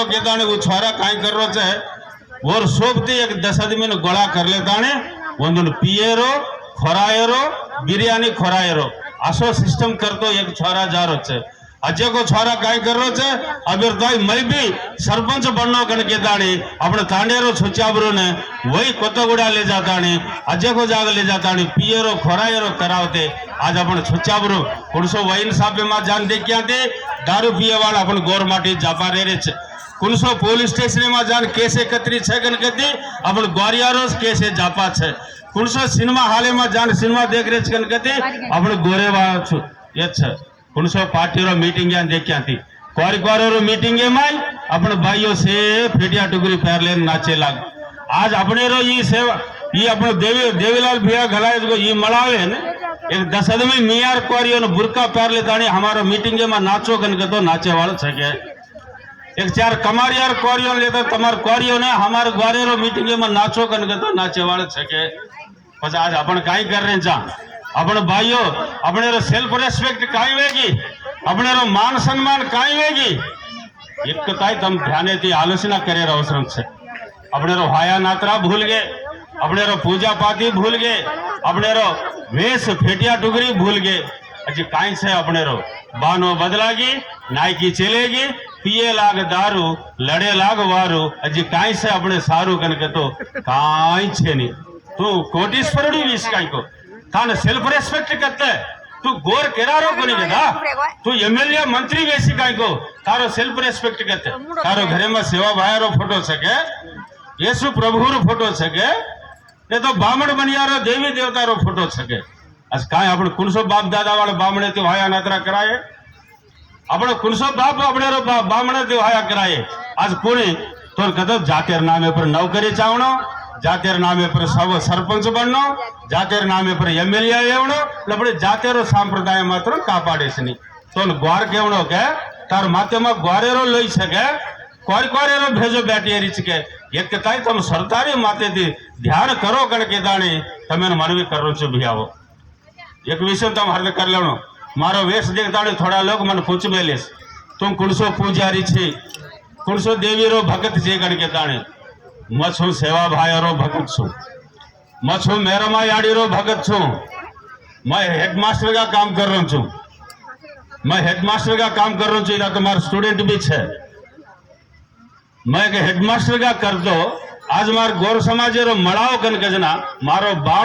केदाने वो छोरा काई कर रो छे और सोबती एक 10 आदमी ने गोळा कर लेताने वंदन पियेरो खोरायरो बिरयानी खोरायरो आसो सिस्टम करतो एक छोरा जा रो छे अजय को छोरा काई कर रो छे अबेर तो मैं भी सरपंच बननो कन केदाने अपने तांडेरो छुचाबरो ने वही कोतगुड़ा ले जाताने अजय को जाग ले जाताने पियेरो खोरायरो करावते आज अपन छुचाबरो कुणसो वाइन साबे मा जान दे क्या दे दारू पिए वाला अपन गोर माटी जापा रे छे कुणसो पुलिस स्टेशन में जान केस एकत्री छे गणगति अपन गोरियारो केस जापा छे कुणसो सिनेमा हाल में जान सिनेमा देख रे छे गणगति अपन गोरे वाला छु ये छे कुणसो पार्टी रो मीटिंग या देखिया थी कोरी कोरो रो मीटिंग में अपन भाइयों से फेटिया टुकरी पैर ले नाचे लाग आज अपने रो ये सेवा ये अपन देवीलाल भैया घलाए को ये मलावे ने एक 10 आदमी मियार कोरियो ने बुरका पैर ले दानी हमारा मीटिंग में नाचो गणगतो नाचे वाला छे के एक 4 कमारियार कोरियो लेता तमार कोरियो ने हमारे ग्वारेरो मीटिंग में नाचो गणगतो नाचे वाले छके पछ आज अपन काई कर रहे जा अपन भाइयों अपने रो सेल्फ रेस्पेक्ट काई वेगी अपने रो मान सम्मान काई वेगी एक ताई तम ध्याने थी आलोचना करे रो अवसर छे अपने रो हाया नात्रा भूल गए अपने रो पूजा पाती भूल गए अपने रो वेश फेटिया टुकरी भूल गए अजी काई छे अपने रो बानो बदलागी नायकी चलेगी पिए लाग दारू लड़े लाग वारू अजी काई से अपने सारू कन के तो काई छे नहीं तू कोटीश्वरडी विश काई को थाने सेल्फ रेस्पेक्ट करते तू गोर केरारो कोनी गदा तू एमएलए मंत्री वेसी काई को तारो सेल्फ रेस्पेक्ट करते तारो घरे में सेवा भाईरो फोटो छके येसु प्रभुरो फोटो छके ये तो बामण बनियारो देवी देवतारो फोटो छके आज काई आपण कुणसो बाप दादा वाले बामणे ते वाया नात्रा कराए अपने कुणसो बाप अपने बामणे दिवाया कराए आज कोणी तो कदम जातेर नामे पर नौकरी चावणो जातेर नामे पर सब सरपंच बननो जातेर नामे पर एमएलए एवणो लपड़े जातेरो संप्रदाय मात्र कापाडेस नहीं तो ग्वार केवणो के तार माथे में ग्वारेरो लई सके कोई कोरेरो भेजो बेटी रीच के एक ताई तुम सरकारी माथे थी ध्यान करो कण के दाणी तमे मनवी करो छो भी आवो एक विषय तुम हर्द कर लेनो मारो वेश देखता थोड़ा लोग मन पूछ मेलेस तुम कुणसो पूजारी छे कुणसो देवी रो भगत छे गण के ताणे मछु सेवा भाई रो भगत छु मछु मेरमा याडी रो भगत छु मैं हेडमास्टर का काम कर रहा छु मैं हेडमास्टर का काम कर रहा छु इधर तुम्हारा स्टूडेंट भी छे मैं हेडमास्टर का कर दो आज मार गौर समाज रो मड़ाओ कन गजना मारो बाण